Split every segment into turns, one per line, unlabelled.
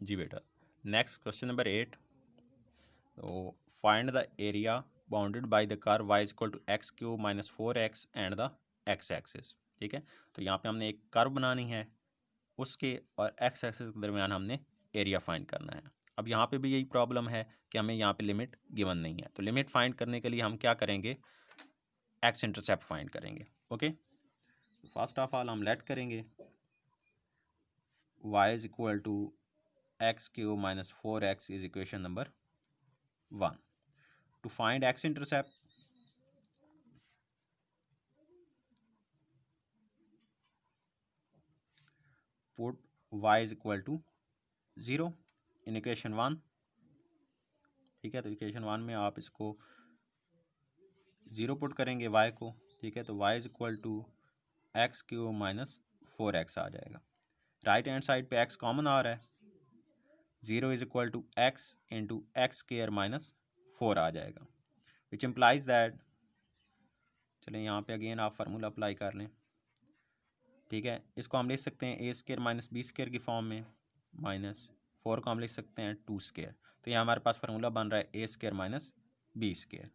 जी बेटा, next question number 8। तो find the area bounded by the curve y equal to x cube minus 4x and the x axis. ठीक है, तो यहाँ पे हमने एक कर्व बनानी है, उसके और एक्स एक्सिस के दरमियान हमने एरिया फाइंड करना है। अब यहाँ पे भी यही प्रॉब्लम है कि हमें यहाँ पे लिमिट गिवन नहीं है, तो लिमिट फाइंड करने के लिए हम क्या करेंगे, एक्स इंटरसेप्ट फाइंड करेंगे। ओके, फर्स्ट ऑफ ऑल हम लेट करेंगे y is equal to x cube minus 4x is equation number 1। To find x intercept, put y is equal to 0 in equation 1। ठीक है, तो इक्वेशन 1 में आप इसको 0 put करेंगे y को। ठीक है, तो y is equal to x cube minus 4x आ जाएगा। राइट हैंड साइड पे x कॉमन आ रहा है, 0 is equal to x into x square minus 4 आ जाएगा, विच इम्प्लाइज दैट, चलें यहाँ पे अगेन आप फार्मूला अप्लाई कर लें। ठीक है, इसको हम लिख सकते हैं ए स्क्वायर माइनस बी स्क्वायर की फॉर्म में, माइनस 4 को हम लिख सकते हैं 2 स्क्वायर। तो यहाँ हमारे पास फार्मूला बन रहा है a square minus b square.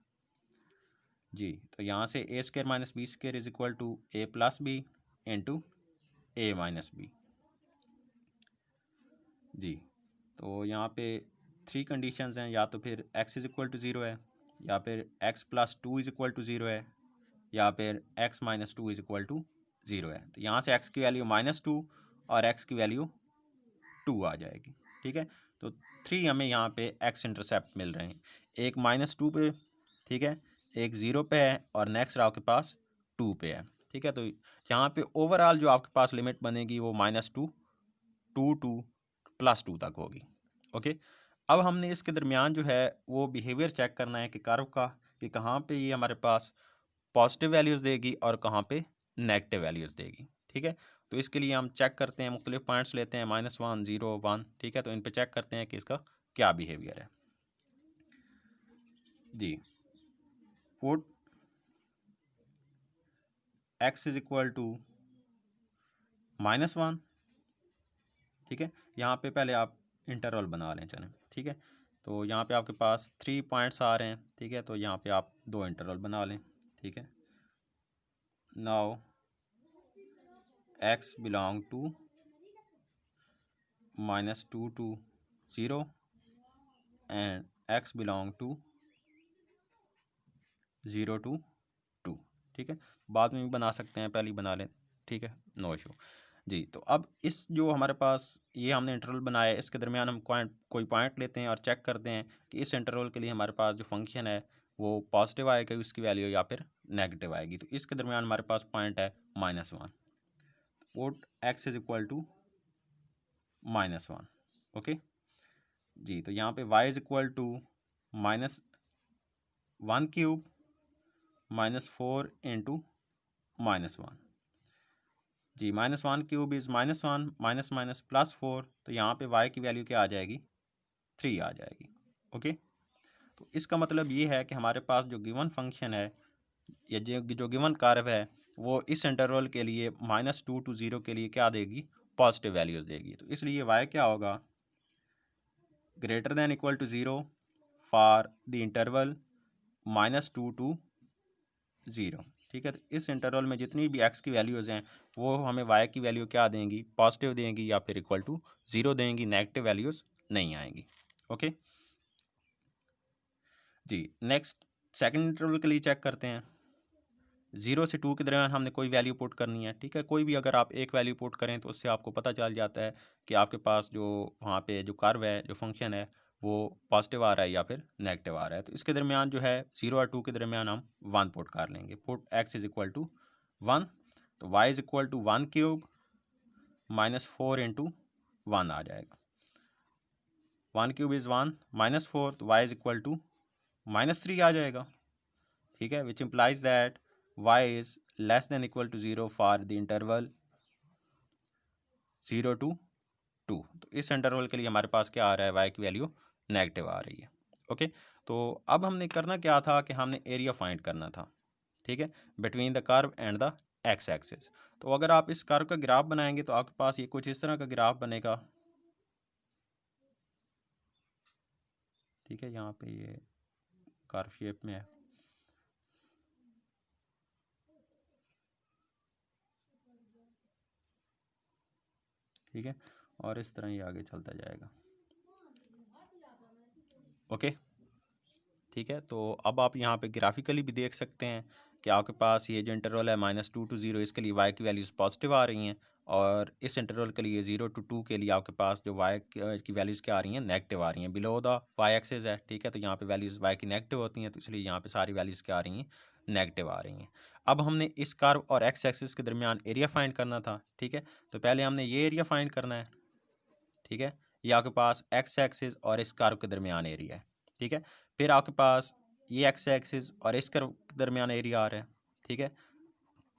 जी, तो यहाँ से a square minus b square is equal to a plus b into a minus b. जी, तो यहाँ पे 3 कंडीशंस हैं, या तो फिर x इज इक्वल टू 0 है, या फिर x plus 2 is equal to 0 है, या फिर x minus 2 is equal to 0 है। तो यहाँ से x की वैल्यू -2 और x की वैल्यू 2 आ जाएगी। ठीक है, तो 3 हमें यहाँ पे x इंटरसेप्ट मिल रहे हैं, एक -2 पे, ठीक है, एक 0 पे है और नेक्स्ट आपके पास 2 पे है। ठीक है, तो यहाँ पे ओवरऑल जो आपके पास लिमिट बनेगी वो -2 2 2 +2 तक होगी। ओके, अब हमने इसके दरमियान जो है वो बिहेवियर चेक करना है कि कर्व का, कि कहाँ पे ये हमारे पास पॉजिटिव वैल्यूज़ देगी और कहाँ पे नेगेटिव वैल्यूज़ देगी। ठीक है, तो इसके लिए हम चेक करते हैं, मुख्तलिफ पॉइंट्स लेते हैं, -1 0 1। ठीक है, तो इन पे चेक करते हैं कि इसका क्या बिहेवियर है। जी, put x is equal to -1। ठीक है, यहाँ पे पहले आप इंटरवल बना लें, चलें। ठीक है, तो यहाँ पे आपके पास 3 पॉइंट्स आ रहे हैं। ठीक है, तो यहाँ पे आप 2 इंटरवल बना लें। ठीक है, now x belong to -2 to 0 and x belong to 0 to 2। ठीक है, बाद में भी बना सकते हैं, पहले ही बना लें। ठीक है, नो इशू। जी, तो अब इस जो हमारे पास ये हमने इंटरवल बनाया है, इसके दरमियान हम कोई पॉइंट लेते हैं और चेक करते हैं कि इस इंटरवल के लिए हमारे पास जो फंक्शन है वो पॉजिटिव आएगा उसकी वैल्यू, या फिर नेगेटिव आएगी। तो इसके दरमियान हमारे पास पॉइंट है -1। Put x is equal to -1। Okay जी, तो यहाँ पे y is equal to -1 cube -4 into -1। जी, -1 क्यूब इज़ -1 माइनस +4, तो यहाँ पे y की वैल्यू क्या आ जाएगी, 3 आ जाएगी। ओके, तो इसका मतलब ये है कि हमारे पास जो गिवन फंक्शन है या जो गिवन कर्व है वो इस इंटरवल के लिए -2 to 0 के लिए क्या देगी, पॉजिटिव वैल्यूज़ देगी। तो इसलिए y क्या होगा, greater than equal to 0 for the interval -2 to 0। ठीक है, तो इस इंटरवल में जितनी भी x की वैल्यूज़ हैं वो हमें y की वैल्यू क्या देंगी, पॉजिटिव देंगी या फिर इक्वल टू 0 देंगी, नेगेटिव वैल्यूज़ नहीं आएंगी। ओके जी, नेक्स्ट सेकंड इंटरवल के लिए चेक करते हैं। 0 से 2 के दरमियान हमने कोई वैल्यू पुट करनी है। ठीक है, कोई भी अगर आप एक वैल्यू पुट करें तो उससे आपको पता चल जाता है कि आपके पास जो वहाँ पे जो कर्व है, जो फंक्शन है वो पॉजिटिव आ रहा है या फिर नेगेटिव आ रहा है। तो इसके दरमियान जो है 0 और 2 के दरमियान हम 1 पुट कर लेंगे। Put x is equal to 1, तो y is equal to 1 cube -4 into 1 आ जाएगा। 1 क्यूब इज़ 1 -4, तो y इज इक्वल टू -3 आ जाएगा। ठीक है, which implies that y is less than equal to 0 for the interval 0 to 2। तो इस इंटरवल के लिए हमारे पास क्या आ रहा है, y की वैल्यू नेगेटिव आ रही है। ओके, तो अब हमने करना क्या था कि हमने एरिया फाइंड करना था। ठीक है, between the curve and the x axis. तो अगर आप इस कर्व का ग्राफ बनाएंगे तो आपके पास ये कुछ इस तरह का ग्राफ बनेगा। ठीक है, यहाँ पे ये कर्व शेप में है। ठीक है, और इस तरह ये आगे चलता जाएगा। ओके, ठीक है। तो अब आप यहाँ पे ग्राफिकली भी देख सकते हैं कि आपके पास ये जो इंटरवल है -2 to 0, इसके लिए वाई की वैल्यूज़ पॉजिटिव आ रही हैं, और इस इंटरवल के लिए 0 to 2 के लिए आपके पास जो वाई की वैल्यूज़ क्या आ रही हैं, नेगेटिव आ रही हैं। बिलो द वाई एक्सिस है, ठीक है, तो यहाँ पे वैल्यूज़ वाई की नेगेटिव होती हैं, तो इसलिए यहाँ पे सारी वैल्यूज़ क्या आ रही हैं, नेगेटिव आ रही हैं। अब हमने इस कर्व और एक्स एक्सिस के दरमियान एरिया फाइंड करना था। ठीक है, तो पहले हमने ये एरिया फाइंड करना है। ठीक है, ये आपके पास एक्स एक्सिस और इस कर्व के दरमियान एरिया है। ठीक है, फिर आपके पास ये एक्स एक्सिस और इस कर्व के दरमियान एरिया आ रहा है। ठीक है,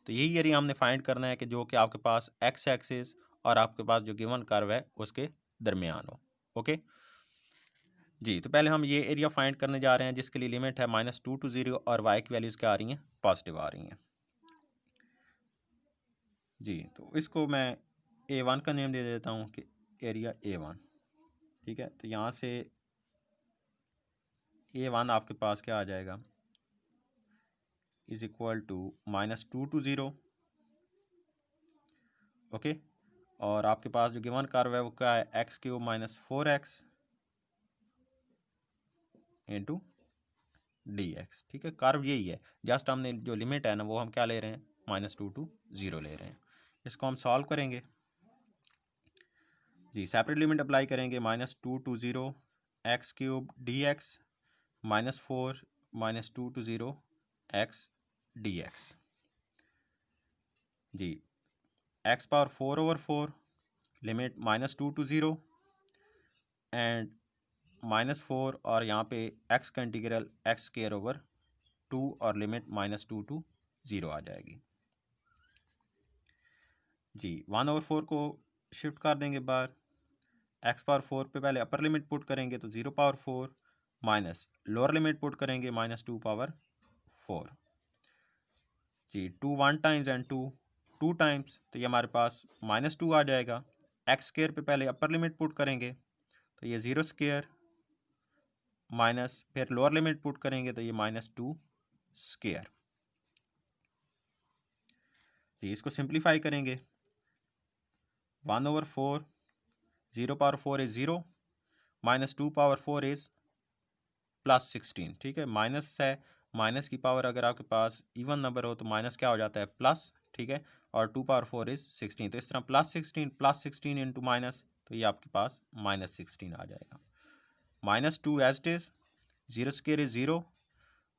तो यही एरिया हमने फाइंड करना है कि जो कि आपके पास एक्स एक्सिस और आपके पास जो गिवन कर्व है उसके दरमियान हो। ओके जी, तो पहले हम ये एरिया फाइंड करने जा रहे हैं जिसके लिए लिमिट है -2 to 0 और वाई की वैल्यूज़ क्या आ रही हैं, पॉजिटिव आ रही हैं। जी, तो इसको मैं A1 का नेम दे देता हूँ कि एरिया A1। ठीक है, तो यहाँ से A1 आपके पास क्या आ जाएगा, is equal to -2 to 0। Okay, और आपके पास जो गिवन कर्व है वो क्या है, x³ - 4x इंटू dx। ठीक है, कर्व यही है, जस्ट हमने जो लिमिट है ना वो हम क्या ले रहे हैं, -2 to 0 ले रहे हैं। इसको हम सॉल्व करेंगे जी, सेपरेट लिमिट अप्लाई करेंगे, -2 to 0 x³ dx -4 -2 to 0 x dx। जी, x⁴/4 लिमिट -2 to 0 एंड -4, और यहाँ पे x का इंटीग्रल x²/2 और लिमिट -2 to 0 आ जाएगी। जी, 1/4 को शिफ्ट कर देंगे बाहर, x⁴ पे पहले अपर लिमिट पुट करेंगे तो 0⁴ माइनस लोअर लिमिट पुट करेंगे -2⁴। जी, 2 1 टाइम्स एंड 2 2 टाइम्स, तो ये हमारे पास -2 आ जाएगा। x² पे पहले अपर लिमिट पुट करेंगे तो ये 0² माइनस फिर लोअर लिमिट पुट करेंगे तो ये -2²। जी, इसको सिंप्लीफाई करेंगे, 1/4 0⁴ इज 0 -2⁴ इज +16। ठीक है, माइनस है, माइनस की पावर अगर आपके पास इवन नंबर हो तो माइनस क्या हो जाता है, प्लस। ठीक है, और 2⁴ इज 16, तो इस तरह +16 इंटू माइनस, तो ये आपके पास -16 आ जाएगा। -2 as it is, 0² is 0,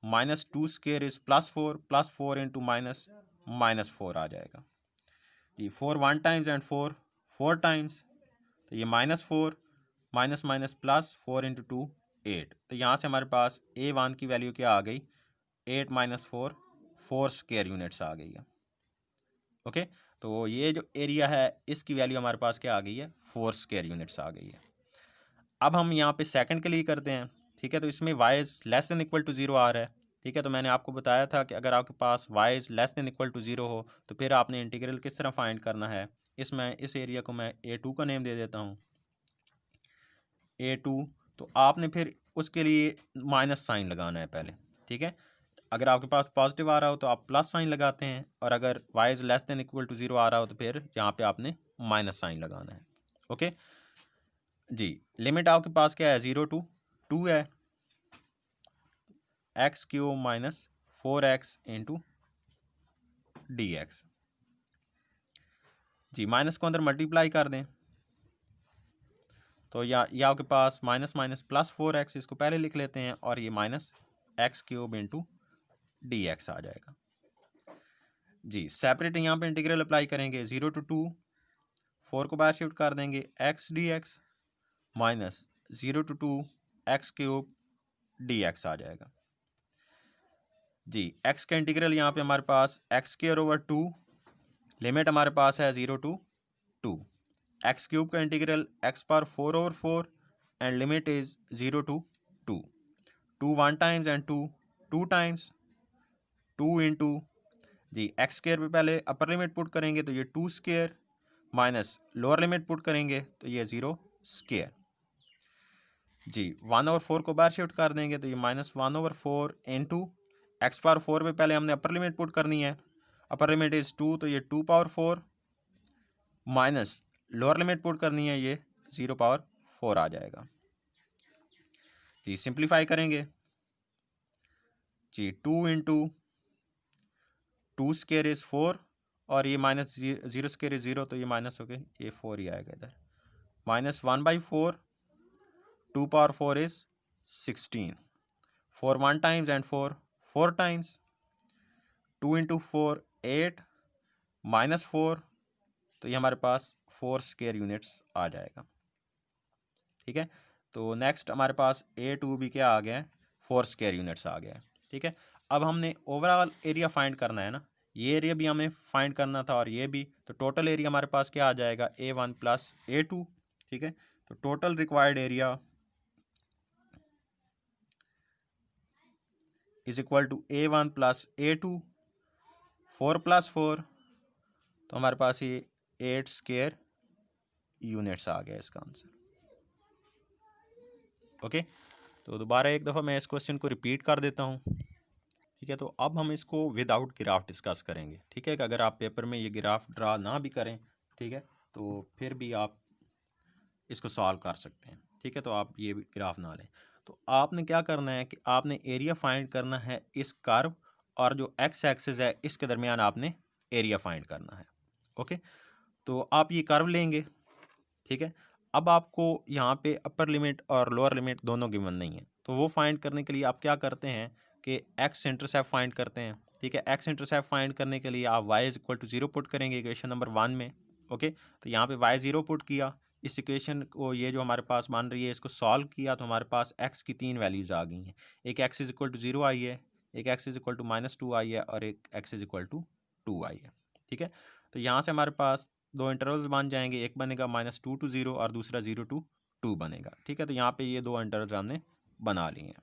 -2² is +4 into -4 आ जाएगा। जी, 4 1 टाइम्स एंड 4 4 टाइम्स, तो ये -4 माइनस माइनस प्लस 4 इंटू 2 8, तो यहाँ से हमारे पास A1 की वैल्यू क्या आ गई, 8 - 4 4² यूनिट्स आ गई है। ओके, तो ये जो एरिया है इसकी वैल्यू हमारे पास क्या आ गई है, 4² यूनिट्स आ गई है। अब हम यहाँ पे सेकंड के लिए करते हैं। ठीक है, तो इसमें y is less than equal to 0 आ रहा है। ठीक है, तो मैंने आपको बताया था कि अगर आपके पास y is less than equal to 0 हो तो फिर आपने इंटीग्रल किस तरह फाइंड करना है। इस एरिया को मैं A2 का नेम दे देता हूँ, A2। तो आपने फिर उसके लिए माइनस साइन लगाना है पहले। ठीक है, अगर आपके पास पॉजिटिव आ रहा हो तो आप प्लस साइन लगाते हैं, और अगर y is less than equal to 0 आ रहा हो तो फिर यहाँ पे आपने माइनस साइन लगाना है। ओके जी, लिमिट आपके पास क्या है, 0 to 2 है, x³ - 4x इंटू dx। जी, माइनस को अंदर मल्टीप्लाई कर दें तो ये आपके पास माइनस माइनस +4x, इसको पहले लिख लेते हैं, और ये -x³ इंटू dx आ जाएगा। जी, सेपरेट यहाँ पे इंटीग्रल अप्लाई करेंगे, 0 to 2 4 को बाहर शिफ्ट कर देंगे, x dx minus 0 to 2 x³ dx आ जाएगा। जी, x का इंटीग्रल यहाँ पे हमारे पास x²/2, लिमिट हमारे पास है 0 to 2, x³ का integral x⁴/4 and limit is 0 to 2, 2 1 times and 2 2 times, 2 into जी x² पे पहले अपर लिमिट पुट करेंगे तो ये 2² माइनस लोअर लिमिट पुट करेंगे तो ये 0²। जी 1/4 को बाहर शिफ्ट कर देंगे तो ये -1/4 इंटू x⁴ पे पहले हमने अपर लिमिट पुट करनी है, अपर लिमिट इज़ 2 तो ये 2/4 माइनस लोअर लिमिट पुट करनी है, ये 0/4 आ जाएगा जी। सिंप्लीफाई करेंगे जी 2 इंटू 2 स्क्वायर इज़ 4 और ये माइनस 0 स्क्वायर इज़ 0 तो ये माइनस हो गए, ये 4 ही आएगा इधर। -1/4 2/4 is 16 4 1 times and 4 times 2 into 4 8 -4 तो ये हमारे पास 4 स्क्वायर यूनिट्स आ जाएगा। ठीक है, तो नेक्स्ट हमारे पास A2 भी क्या आ गया है, 4 स्क्वायर यूनिट्स आ गया है। ठीक है, अब हमने ओवरऑल एरिया फाइंड करना है ना, ये एरिया भी हमें फाइंड करना था और ये भी, तो टोटल एरिया हमारे पास क्या आ जाएगा A1 प्लस A2। ठीक है, तो total required area is equal to A1 plus A2 4 + 4 तो हमारे पास ये 8 स्क्वायर यूनिट्स आ गया इसका आंसर। ओके, तो दोबारा एक दफ़ा मैं इस क्वेश्चन को रिपीट कर देता हूँ। ठीक है, तो अब हम इसको विदाउट ग्राफ डिस्कस करेंगे। ठीक है, कि अगर आप पेपर में ये ग्राफ ड्रा ना भी करें, ठीक है, तो फिर भी आप इसको सॉल्व कर सकते हैं। ठीक है, तो आप ये ग्राफ ना लें। तो आपने क्या करना है कि आपने एरिया फाइंड करना है इस कर्व और जो एक्स एक्सिस है इसके दरमियान आपने एरिया फाइंड करना है। ओके, तो आप ये कर्व लेंगे। ठीक है, अब आपको यहाँ पे अपर लिमिट और लोअर लिमिट दोनों गिवन नहीं है, तो वो फाइंड करने के लिए आप क्या करते हैं कि एक्स इंटरसेप्ट फाइंड करते हैं। ठीक है, एक्स इंटरसेप्ट फाइंड करने के लिए आप y is equal to 0 put करेंगे इक्वेशन नंबर 1 में। ओके, तो यहाँ पे y 0 पुट किया, इस इक्वेशन को ये जो हमारे पास बन रही है इसको सॉल्व किया तो हमारे पास x की 3 वैल्यूज़ आ गई हैं। एक x इज इक्वल टू 0 आई है, एक x इज इक्वल टू -2 आई है और एक x इज इक्वल टू 2 आई है। ठीक है, तो यहाँ से हमारे पास दो इंटरवल्स बन जाएंगे, एक बनेगा -2 to 0 और दूसरा 0 to 2 बनेगा। ठीक है, तो यहाँ पे ये दो इंटरवल्स हमने बना लिए हैं।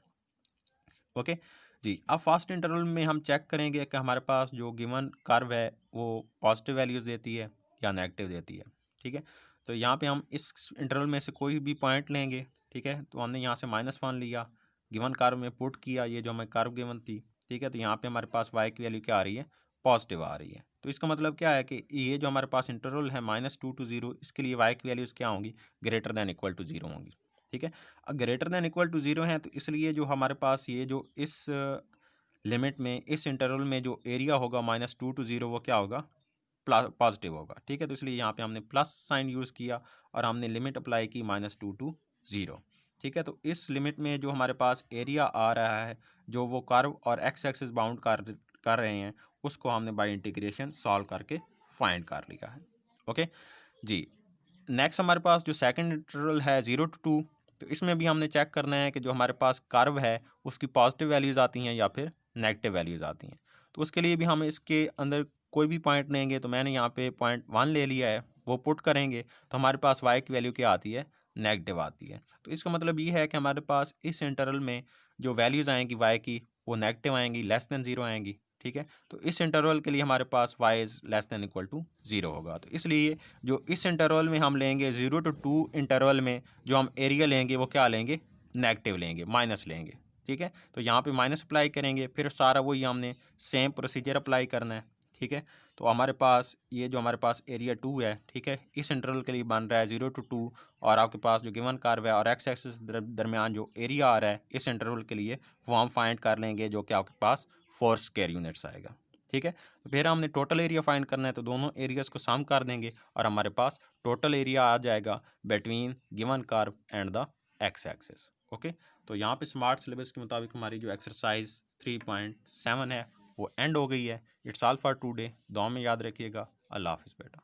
ओके जी, अब फर्स्ट इंटरवल में हम चेक करेंगे कि हमारे पास जो गिवन कर्व है वो पॉजिटिव वैल्यूज़ देती है या नेगेटिव देती है। ठीक है, तो यहाँ पे हम इस इंटरवल में से कोई भी पॉइंट लेंगे। ठीक है, तो हमने यहाँ से -1 लिया, गिवन कर्व में पुट किया, ये जो हमें कर्व गिवन थी। ठीक है, तो यहाँ पे हमारे पास y की वैल्यू क्या आ रही है, पॉजिटिव आ रही है। तो इसका मतलब क्या है कि ये जो हमारे पास इंटरवल है -2 to 0, इसके लिए y की वैल्यूज़ क्या होंगी, ग्रेटर दैन इक्वल टू 0 होंगी। ठीक है, अब ग्रेटर दैन इक्वल टू 0 है तो इसलिए जो हमारे पास ये जो इस लिमिट में इस इंटरवल में जो एरिया होगा -2 to 0 वो क्या होगा, पॉजिटिव होगा। ठीक है, तो इसलिए यहाँ पे हमने प्लस साइन यूज़ किया और हमने लिमिट अप्लाई की -2 to 0। ठीक है, तो इस लिमिट में जो हमारे पास एरिया आ रहा है, जो वो कर्व और एक्स एक्सिस बाउंड कर रहे हैं, उसको हमने बाय इंटीग्रेशन सॉल्व करके फाइंड कर लिया है। ओके जी, नेक्स्ट हमारे पास जो सेकंड इंटरवल है 0 to 2, तो इसमें भी हमने चेक करना है कि जो हमारे पास कर्व है उसकी पॉजिटिव वैल्यूज़ आती हैं या फिर नेगेटिव वैल्यूज़ आती हैं। तो उसके लिए भी हम इसके अंदर कोई भी पॉइंट लेंगे, तो मैंने यहाँ पे पॉइंट 1 ले लिया है, वो पुट करेंगे तो हमारे पास y की वैल्यू क्या आती है, नेगेटिव आती है। तो इसका मतलब ये है कि हमारे पास इस इंटरवल में जो वैल्यूज़ आएंगी y की वो नेगेटिव आएंगी, लेस दैन 0 आएंगी। ठीक है, तो इस इंटरवल के लिए हमारे पास y is less than equal to 0 होगा। तो इसलिए जो इस इंटरवल में हम लेंगे 0 to 2 इंटरवल में जो हम एरिया लेंगे वो क्या लेंगे, नेगेटिव लेंगे, माइनस लेंगे। ठीक है, तो यहाँ पे माइनस अप्लाई करेंगे, फिर सारा वही हमने सेम प्रोसीजर अप्लाई करना है। ठीक है, तो हमारे पास ये जो हमारे पास एरिया 2 है, ठीक है, इस इंटरवल के लिए बन रहा है 0 to 2 और आपके पास जो गिवन कर्व है और एक्स एक्सिस दरमियान जो एरिया आ रहा है इस इंटरवल के लिए वो हम फाइंड कर लेंगे, जो कि आपके पास 4 स्क्वायर यूनिट्स आएगा। ठीक है, तो फिर हमने टोटल एरिया फाइंड करना है, तो दोनों एरियाज़ को सम कर देंगे और हमारे पास टोटल एरिया आ जाएगा between given curve and the x axis. Okay, तो यहाँ पे स्मार्ट सिलेबस के मुताबिक हमारी जो एक्सरसाइज 3.7 है वो एंड हो गई है। It's all for today. दुआ में याद रखिएगा। अल्लाह हाफिज़ बेटा।